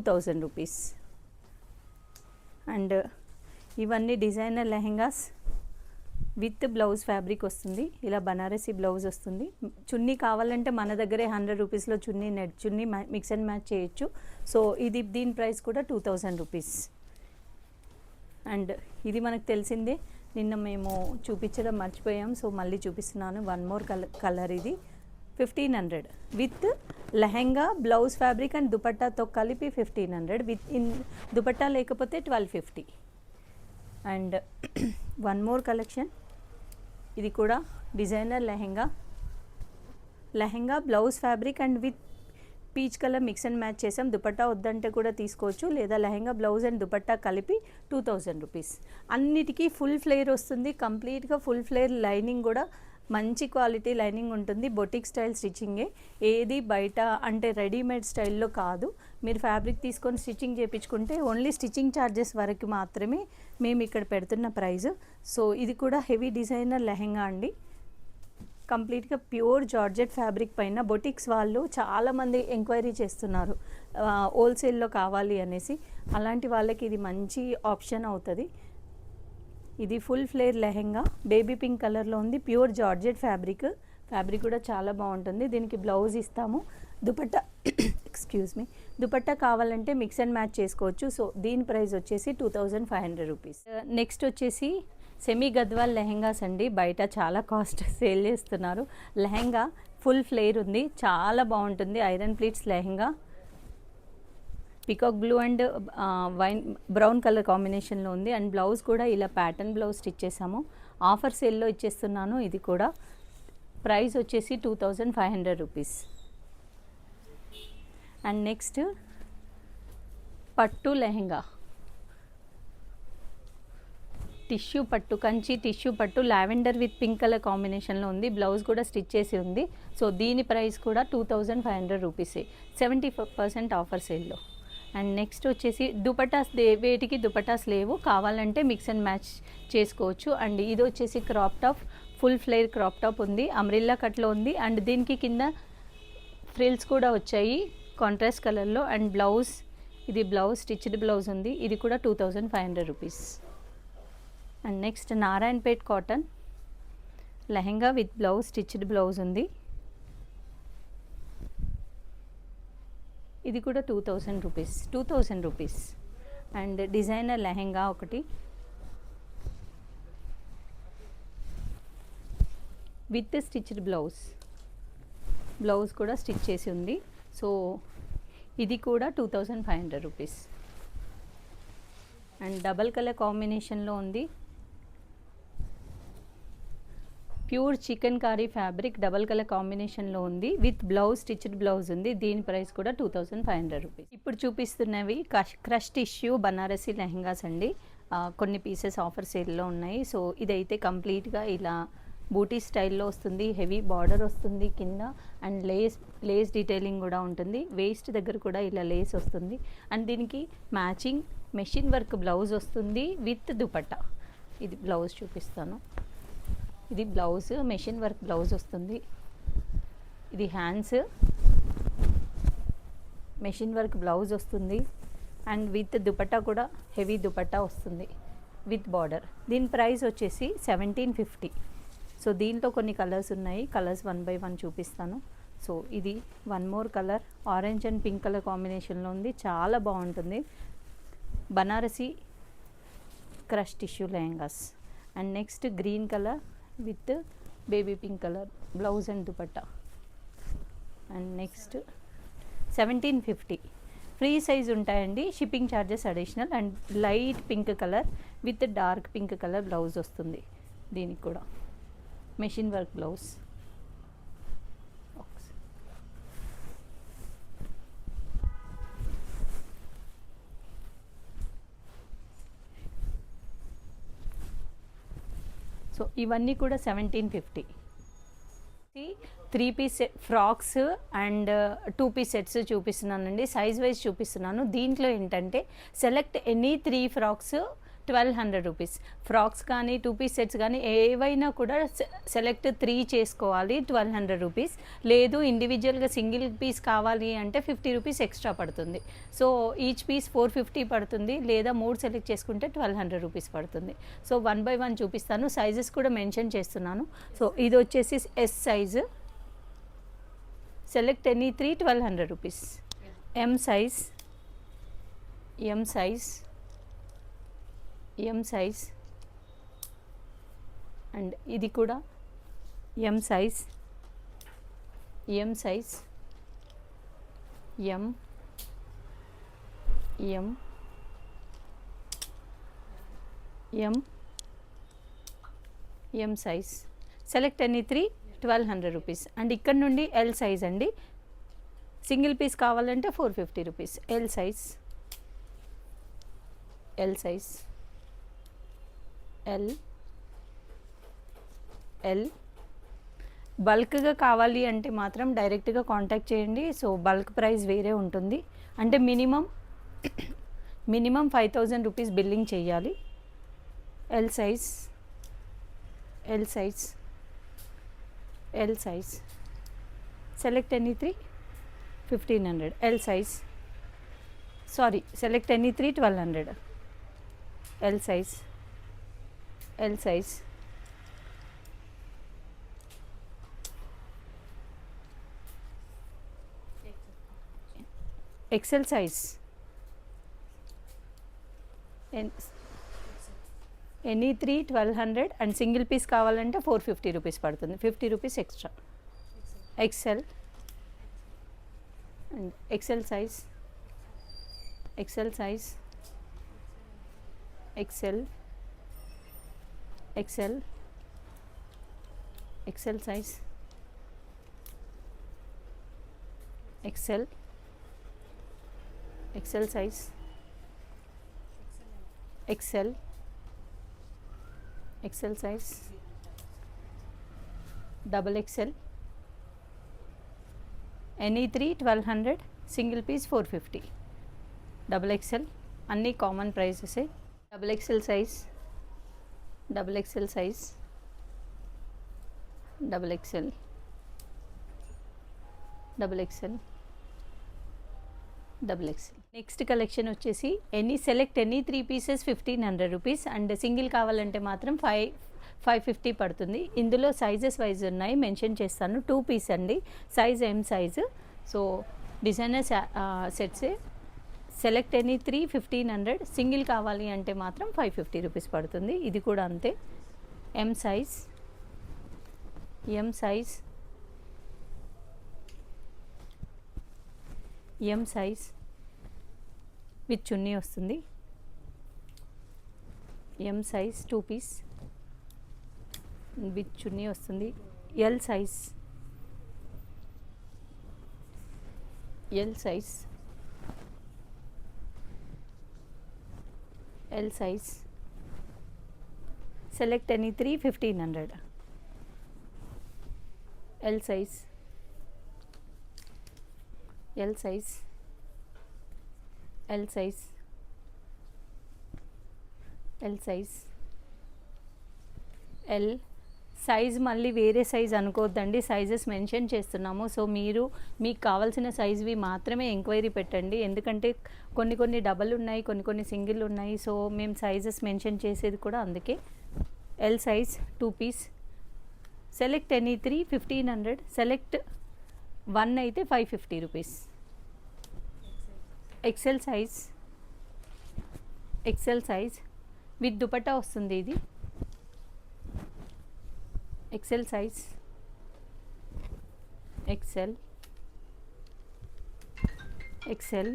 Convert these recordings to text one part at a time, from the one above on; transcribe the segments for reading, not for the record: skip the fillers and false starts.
1000 rupees. And ఇవన్నీ designer lehengas with blouse fabric వస్తుంది. ఇలా బనారసీ బ్లౌజ్ వస్తుంది. చున్నీ కావాలంటే మన దగ్గరే 100 రూపీస్లో chunni net chunni mix and match చేయొచ్చు. సో దీని ప్రైస్ కూడా 2000 రూపీస్. అండ్ ఇది మనకు తెలిసిందే, నిన్న మేము చూపించడం మర్చిపోయాం, సో మళ్ళీ చూపిస్తున్నాను. వన్ మోర్ కలర్ ఇది 1500 with lehenga blouse fabric and దుపట్టాతో కలిపి 1500. విత్ ఇన్ దుపట్టా లేకపోతే 1250. అండ్ వన్ మోర్ కలెక్షన్, ఇది కూడా designer lehenga blouse fabric and with peach colour mix and match చేసాం. దుపట్టా వద్దంటే కూడా తీసుకోవచ్చు, లేదా లెహెంగా బ్లౌజ్ అండ్ దుపట్టా కలిపి 2000 రూపీస్. అన్నిటికీ ఫుల్ ఫ్లేర్ వస్తుంది, కంప్లీట్గా ఫుల్ ఫ్లేర్. లైనింగ్ కూడా మంచి క్వాలిటీ లైనింగ్ ఉంటుంది. బొటిక్ స్టైల్ స్టిచ్చింగే, ఏది బయట అంటే రెడీమేడ్ స్టైల్లో కాదు. మీరు ఫ్యాబ్రిక్ తీసుకొని స్టిచ్చింగ్ చేయించుకుంటే ఓన్లీ స్టిచ్చింగ్ ఛార్జెస్ వరకు మాత్రమే మేము ఇక్కడ పెడుతున్న ప్రైస్. సో ఇది కూడా హెవీ డిజైనర్ లెహెంగా అండి. కంప్లీట్గా ప్యూర్ జార్జెట్ ఫ్యాబ్రిక్ పైన బొటిక్స్ వాళ్ళు చాలామంది ఎంక్వైరీ చేస్తున్నారు హోల్సేల్లో కావాలి అనేసి. అలాంటి వాళ్ళకి ఇది మంచి ఆప్షన్ అవుతుంది. ఇది full flare lehenga baby pink కలర్లో ఉంది. ప్యూర్ జార్జెట్ ఫ్యాబ్రిక్ కూడా చాలా బాగుంటుంది. దీనికి బ్లౌజ్ ఇస్తాము. దుపట్టా దుపట్టా కావాలంటే మిక్స్ అండ్ మ్యాచ్ చేసుకోవచ్చు. సో దీని ప్రైస్ వచ్చేసి 2500 రూపీస్. నెక్స్ట్ వచ్చేసి సెమీ గద్వాల్ లెహెంగాస్ అండి. బయట చాలా కాస్ట్ సేల్ చేస్తున్నారు. లెహెంగా ఫుల్ ఫ్లేర్ ఉంది, చాలా బాగుంటుంది. Iron pleats lehenga peacock blue and brown colour కాంబినేషన్లో ఉంది. అండ్ బ్లౌజ్ కూడా ఇలా ప్యాటర్న్ బ్లౌజ్ స్టిచ్ చేసాము. ఆఫర్ సేల్లో ఇచ్చేస్తున్నాను. ఇది కూడా ప్రైస్ వచ్చేసి 2500 రూపీస్. అండ్ నెక్స్ట్ పట్టు లెహెంగా, టిష్యూ పట్టు, కంచి టిష్యూ పట్టు లావెండర్ విత్ పింక్ కలర్ కాంబినేషన్లో ఉంది. బ్లౌజ్ కూడా స్టిచ్ చేసి ఉంది. సో దీని ప్రైస్ కూడా 2500 రూపీసే, 70% ఆఫర్ సేల్లో. అండ్ నెక్స్ట్ వచ్చేసి దుపటాస్, వేటికి దుపటాస్ లేవు, కావాలంటే మిక్స్ అండ్ మ్యాచ్ చేసుకోవచ్చు. అండ్ ఇది వచ్చేసి crop top, full flare crop top ఉంది, అమ్రిల్లా కట్లో ఉంది. అండ్ దీనికి కింద ఫ్రిల్స్ కూడా వచ్చాయి కాంట్రాస్ట్ కలర్లో. అండ్ బ్లౌజ్, ఇది బ్లౌజ్ స్టిచ్డ్ బ్లౌజ్ ఉంది. ఇది కూడా 2500 rupees. And next Narayanpet cotton lehenga with blouse stitched blouse ఉంది. ఇది కూడా 2000 రూపీస్. అండ్ డిజైనర్ లెహెంగా ఒకటి విత్ స్టిచ్డ్ బ్లౌజ్ కూడా స్టిచ్ చేసి ఉంది. సో ఇది కూడా 2500 రూపీస్. అండ్ డబల్ కలర్ కాంబినేషన్లో ఉంది. Pure chikankari fabric double colour కాంబినేషన్లో ఉంది. విత్ బ్లౌజ్ స్టిచ్డ్ బ్లౌజ్ ఉంది. దీని ప్రైస్ కూడా 2500 రూపీస్. ఇప్పుడు చూపిస్తున్నవి క్రష్ టిష్యూ బనారసీ లెహెంగాస్ అండి. కొన్ని పీసెస్ ఆఫర్ సేల్లో ఉన్నాయి. సో ఇదైతే కంప్లీట్గా ఇలా బూటీ స్టైల్లో వస్తుంది. హెవీ బార్డర్ వస్తుంది కింద. అండ్ లేస్ డీటెయిలింగ్ కూడా ఉంటుంది. వేస్ట్ దగ్గర కూడా ఇలా లేస్ వస్తుంది. అండ్ దీనికి మ్యాచింగ్ మెషిన్ వర్క్ బ్లౌజ్ వస్తుంది విత్ దుపట్టా. ఇది బ్లౌజ్ చూపిస్తాను. ఇది బ్లౌజ్ మెషిన్ వర్క్ బ్లౌజ్ వస్తుంది. ఇది హ్యాండ్స్ మెషిన్ వర్క్ బ్లౌజ్ వస్తుంది. అండ్ విత్ దుపట్టా కూడా హెవీ దుపట్టా వస్తుంది విత్ బార్డర్. దీని ప్రైస్ వచ్చేసి 1750. సో దీంట్లో కొన్ని కలర్స్ ఉన్నాయి. కలర్స్ 1 by 1 చూపిస్తాను. సో ఇది one more colour orange and pink colour కాంబినేషన్లో ఉంది. చాలా బాగుంటుంది. Banarasi crush tissue lehengas. And next green colour with baby pink colour blouse and dupatta. And next 1750. Free size ఉంటాయండి, shipping charges additional. And light pink colour with dark pink colour blouse వస్తుంది. దీనికి కూడా machine work blouse. So ఇవన్నీ కూడా 1750. 3 piece frocks and 2 piece sets చూపిస్తున్నానండి. Size wise చూపిస్తున్నాను. దీంట్లో ఏంటంటే సెలెక్ట్ ఎనీ 3 ఫ్రాక్స్ 1200 రూపీస్. ఫ్రాక్స్ కానీ 2 పీస్ సెట్స్ కానీ ఏవైనా కూడా సెలెక్ట్ 3 చేసుకోవాలి, 1200 రూపీస్. లేదు ఇండివిజువల్గా సింగిల్ పీస్ కావాలి అంటే 50 రూపీస్ ఎక్స్ట్రా పడుతుంది. సో ఈచ్ పీస్ 450 పడుతుంది, లేదా 3 సెలెక్ట్ చేసుకుంటే 1200 రూపీస్ పడుతుంది. సో 1 by 1 చూపిస్తాను, సైజెస్ కూడా మెన్షన్ చేస్తున్నాను. సో ఇది వచ్చేసి S size, select any 3 1200 rupees. M size, M size, M size, and ఇది కూడా M size, M size, M, M, M, M size. Select any 3 1200 rupees. And ఇక్కడ నుండి ఎల్ సైజ్ అండి, సింగిల్ పీస్ కావాలంటే 450 rupees. L size, L size, L, L. బల్క్గా కావాలి అంటే మాత్రం డైరెక్ట్గా కాంటాక్ట్ చేయండి. సో బల్క్ ప్రైస్ వేరే ఉంటుంది, అంటే మినిమం 5000 రూపీస్ బిల్లింగ్ చేయాలి. L size, L size, L size. Select any 3 1500. L size, sorry, select any 3 1200. L size, L size, XL size, any 3 1200. And single piece కావాలంటే 450 రూపీస్ పడుతుంది, 50 rupees extra. XL and XL size, XL size, XL, XL, XL size, XL, XL size, XL, XL size, double XL, any 3 1200, single piece 450. Double XL అన్నీ common ప్రైసెసే. Double XL size, double XL size, double XL, double XL, double XL. Next collection వచ్చేసి select any 3 pieces 1500 rupees. And single కావాలంటే మాత్రం 550 పడుతుంది. ఇందులో sizes wise ఉన్నాయి, mention చేస్తాను. 2 piece అండి, size M size. So designer సెట్సే. Select any 3 1500. సింగిల్ కావాలి అంటే మాత్రం 550 రూపీస్ పడుతుంది. ఇది కూడా అంతే. M size, M size, M size with chunni వస్తుంది. M size 2 piece with chunni వస్తుంది. L size, L size, L size. Select any 3 1500. L size, L size, L size, L size, L size. మళ్ళీ వేరే సైజ్ అనుకోవద్దండి, sizes mention చేస్తున్నాము. సో మీరు మీకు కావాల్సిన సైజ్వి మాత్రమే ఎంక్వైరీ పెట్టండి, ఎందుకంటే కొన్ని డబల్ ఉన్నాయి, కొన్ని సింగిల్ ఉన్నాయి. సో మేము సైజెస్ మెన్షన్ చేసేది కూడా అందుకే. L size 2 piece. Select any 3 1500. Select 1 అయితే 550 rupees. XL size, XL size with dupatta వస్తుంది ఇది. XL size, XL, XL,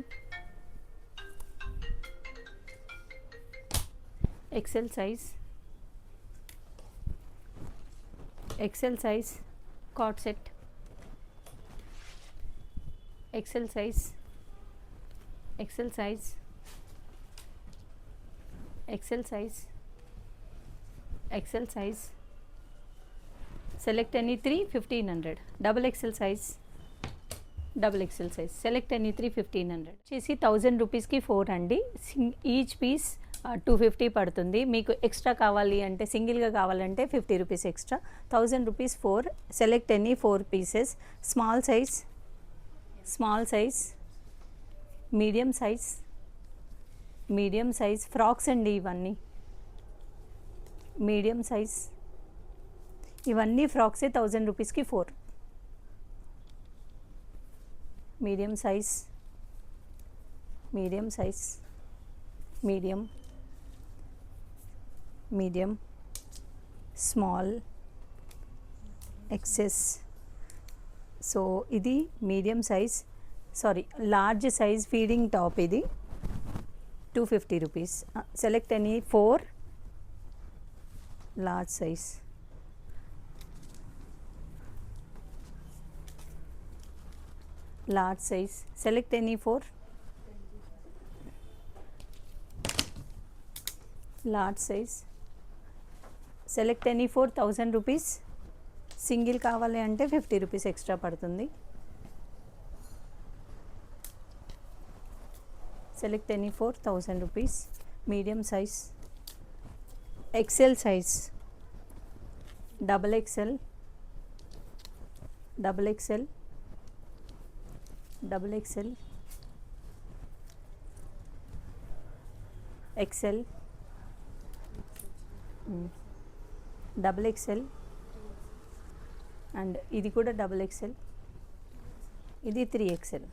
XL size, XL size coord set, XL size, XL size, XL size, XL size. Select any 3 1500. Double XL size, double XL size. Select any 3 1500. వచ్చేసి 1000 రూపీస్కి 4 అండి. Each piece 250 పడుతుంది. మీకు extra కావాలి అంటే సింగిల్గా కావాలంటే 50 rupees extra. 1000 rupees 4. Select any 4 pieces. Small size, medium size frocks అండి ఇవన్నీ. మీడియం సైజ్ ఇవన్నీ ఫ్రాక్సే. 1000 రూపీస్కి 4. Medium size, medium, small, XS. So ఇది medium size, large size feeding top. ఇది 250 rupees. Select any 4 large size. Select any 4 large size. Select any 4. 1000 rupees. Single కావాలి అంటే 50 rupees extra పడుతుంది. Select any 4. 1000 rupees. Medium size, XL size, double XL, XL, double XL and ఇది కూడా double XL, ఇది 3XL.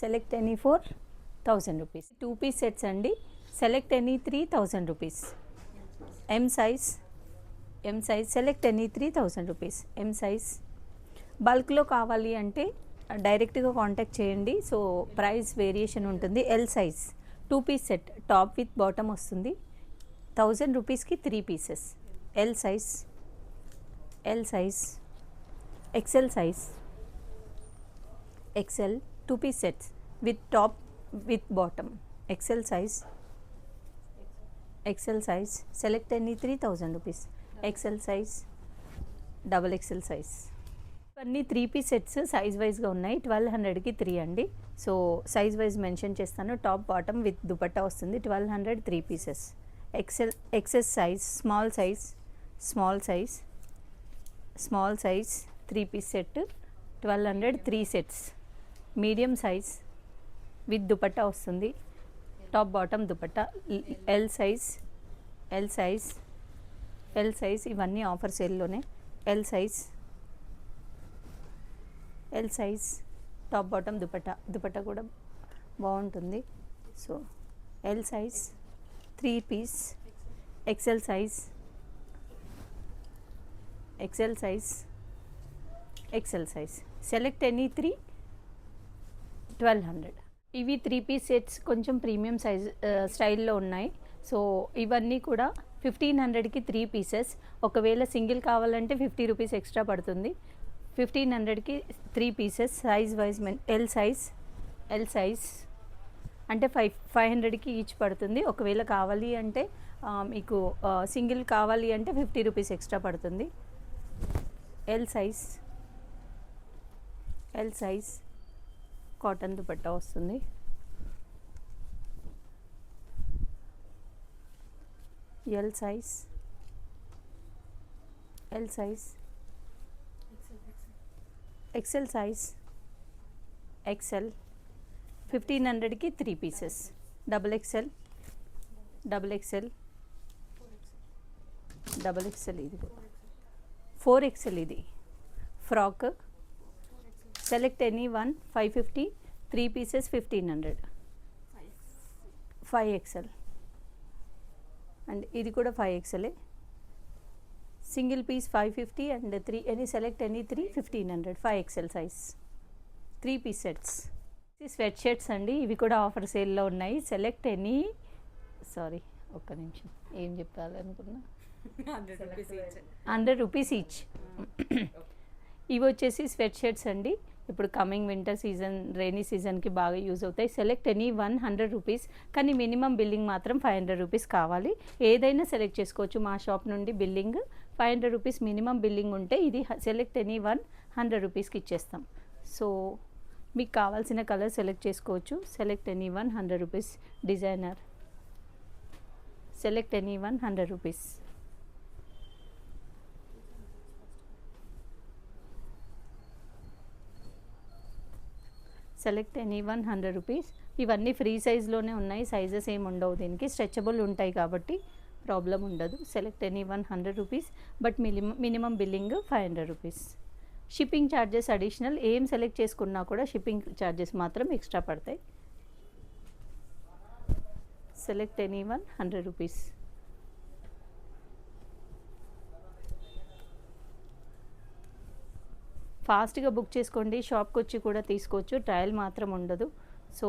Select any 4. 1000 rupees. 2 piece sets అండి. Select any 3. 1000 rupees. M size, select any 3. 1000 rupees. M size. బల్క్లో కావాలి అంటే డైరెక్ట్గా contact చేయండి. So price variation ఉంటుంది. L size 2 piece set, top with bottom వస్తుంది. 1000 రూపీస్కి 3 pieces. L size, XL size, 2 piece sets with top with bottom. XL size. Select any 3. 1000 rupees. XL size, double XL size. ఇవన్నీ 3 piece sets size వైజ్గా ఉన్నాయి. 1200కి 3 అండి. So size wise mention చేస్తాను. Top bottom with dupatta వస్తుంది. 1200 3 pieces. XS size, small size 3 piece set 1200 3 sets. Medium size with dupatta వస్తుంది. Top bottom dupatta. L size ఇవన్నీ offer సేల్లోనే. L size top bottom dupatta కూడా బాగుంటుంది. So L size 3 piece. XL size, select any 3. 1200. ఇవి 3 piece sets కొంచెం premium size స్టైల్లో ఉన్నాయి. So ఇవన్నీ కూడా 1500కి 3 పీసెస్. ఒకవేళ సింగిల్ కావాలంటే 50 రూపీస్ ఎక్స్ట్రా పడుతుంది. 1500కి 3 pieces. Size wise L size అంటే 500కి ఈచ్ పడుతుంది. ఒకవేళ కావాలి అంటే మీకు సింగిల్ కావాలి అంటే 50 రూపీస్ ఎక్స్ట్రా పడుతుంది. ఎల్ సైజ్ కాటన్ దుపట్టా వస్తుంది. ఎల్ సైజ్, ఎక్సెల్ సైజ్, 1500కి 3 పీసెస్. డబుల్ ఎక్సెల్ ఇది 4XL ఇది frock. Select any 1. 550 3 pieces 1500. 5XL and ఇది కూడా 5XL. Single piece 550 and 3 select any 3 1500. 5XL size 3 piece sets. Sweatshirts అండి. ఇవి కూడా ఆఫర్ సేల్లో ఉన్నాయి. సెలెక్ట్ ఎనీ ఒక్క నిమిషం ఏం చెప్పాలనుకున్నా. 100 రూపీస్ ఈచ్. ఇవి వచ్చేసి స్వెట్ షర్ట్స్ అండి. ఇప్పుడు కమింగ్ వింటర్ సీజన్, రైనీ సీజన్కి బాగా యూజ్ అవుతాయి. Select any 100 rupees. కానీ మినిమం బిల్లింగ్ మాత్రం 500 రూపీస్ కావాలి. ఏదైనా సెలెక్ట్ చేసుకోవచ్చు. మా షాప్ నుండి బిల్లింగ్ 500 రూపీస్ మినిమం బిల్లింగ్ ఉంటే ఇది సెలెక్ట్ ఎనీ 100 రూపీస్కి ఇచ్చేస్తాం. సో మీకు కావాల్సిన కలర్ సెలెక్ట్ చేసుకోవచ్చు. Select any 100 rupees. Designer Select any one, 100 rupees. Select any one 100 rupees. ఇవన్నీ ఫ్రీ సైజ్లోనే ఉన్నాయి, సైజెస్ ఏమి ఉండవు, దీనికి స్ట్రెచబుల్ ఉంటాయి కాబట్టి ప్రాబ్లం ఉండదు. Select any one 100 rupees, but minimum billing 500 rupees. Shipping charges additional, ఏం సెలెక్ట్ చేసుకున్నా కూడా షిప్పింగ్ ఛార్జెస్ మాత్రం ఎక్స్ట్రా పడతాయి. Select any one 100 rupees. ఫాస్ట్గా బుక్ చేసుకోండి, షాప్కి వచ్చి కూడా తీసుకోవచ్చు, ట్రయల్ మాత్రం ఉండదు. సో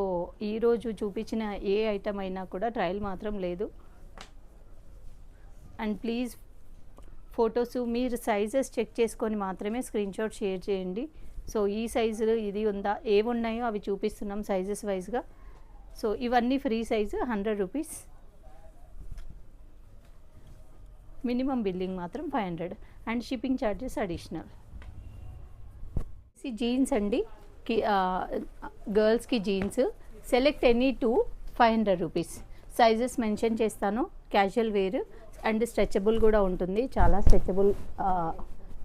ఈరోజు చూపించిన ఏ ఐటమ్ అయినా కూడా ట్రయల్ మాత్రం లేదు. అండ్ ప్లీజ్ ఫొటోస్ మీరు సైజెస్ చెక్ చేసుకొని మాత్రమే స్క్రీన్షాట్ షేర్ చేయండి. సో ఈ సైజులు ఇది ఉందా, ఏవి ఉన్నాయో అవి చూపిస్తున్నాం సైజెస్ వైజ్గా. సో ఇవన్నీ free size 100 rupees. Minimum billing మాత్రం 500 and shipping charges additional. Jeans అండి, గర్ల్స్కి jeans. Select any 2 500 rupees. Sizes mention చేస్తాను, క్యాజువల్ వేర్ అండ్ స్ట్రెచబుల్ కూడా ఉంటుంది, చాలా స్ట్రెచబుల్.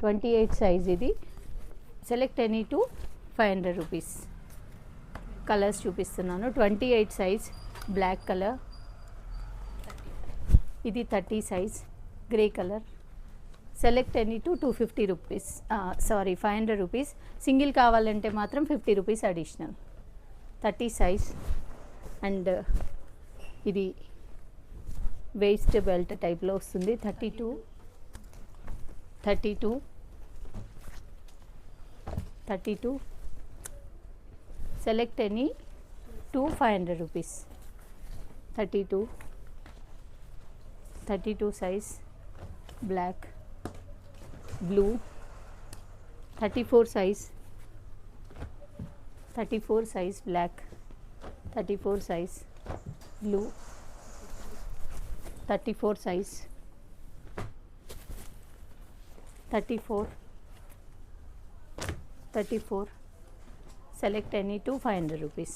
28 సైజ్ ఇది. Select any 2 500 rupees. కలర్స్ చూపిస్తున్నాను. 28 సైజ్ బ్లాక్ కలర్, ఇది 30 size grey colour. Select any 250 rupees, 500 rupees. Single కావాలంటే మాత్రం 50 రూపీస్ అడిషనల్. 30 సైజ్ అండ్ ఇది వేస్ట్ బెల్ట్ టైప్లో వస్తుంది. 32 select any 2 500 rupees. 32 size black blue. 34 size black. 34 size blue. 34 size 34 select any 2 500 rupees.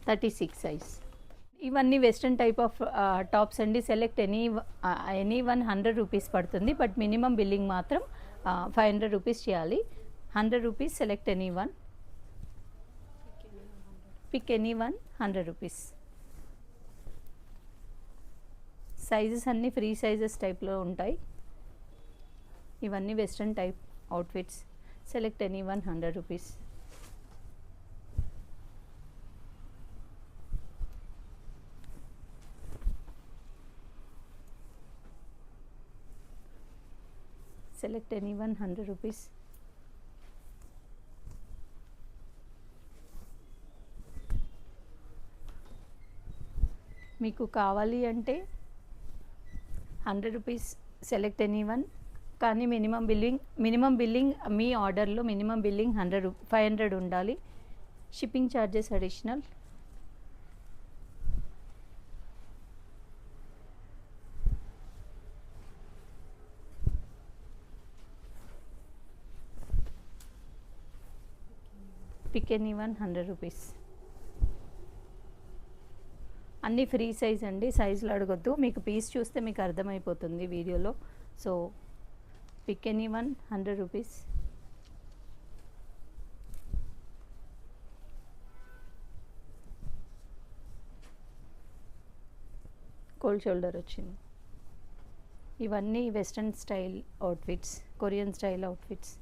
36 size. ఇవన్నీ western type of tops అండి. Select any one 100 rupees పడుతుంది, but minimum billing మాత్రం 500 rupees చేయాలి. 100 rupees. Select any one. Pick any one 100 rupees. Sizes అన్నీ free sizes టైప్లో ఉంటాయి. ఇవన్నీ western type outfits. Select any one 100 rupees. Select any one 100 rupees. మీకు కావాలి అంటే 100 రూపీస్ సెలెక్ట్ ఎనీ వన్, కానీ మినిమం బిల్లింగ్ మీ ఆర్డర్లో మినిమం బిల్లింగ్ 500 ఉండాలి. Shipping charges additional. Pick any one 100 rupees. అన్నీ ఫ్రీ సైజ్ అండి, సైజులు అడగొద్దు, మీకు పీస్ చూస్తే మీకు అర్థమైపోతుంది వీడియోలో. So pick any one 100 rupees. Cold shoulder వచ్చింది. ఇవన్నీ western style outfits, Korean style outfits.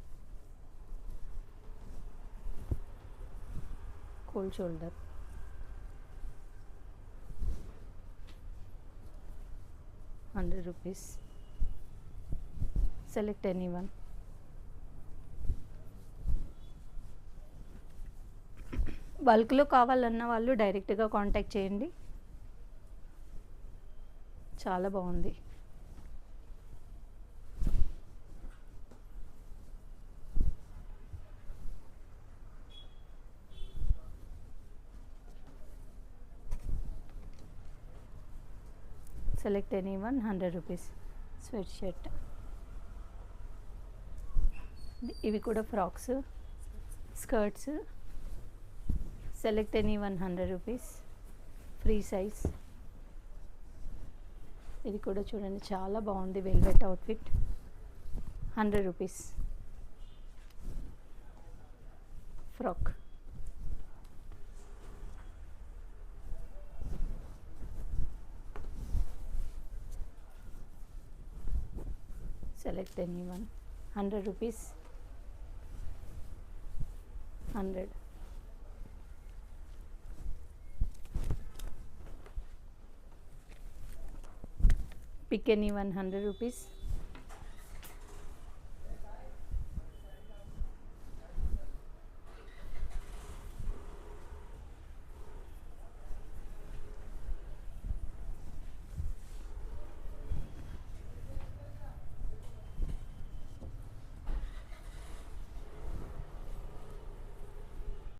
Cold shoulder. ₹100. Select anyone. బల్క్లో కావాలన్న వాళ్ళు డైరెక్ట్గా కాంటాక్ట్ చేయండి. చాలా బాగుంది. Select anyone, ₹100. Sweat shirt. ఇవి కూడా frocks, skirts. Select anyone, ₹100. Free size. ఇది కూడా చూడండి చాలా బాగుంది velvet outfit. 100 rupees. Frock. Select any one. 100 rupees. 100. Pick any one. 100 rupees.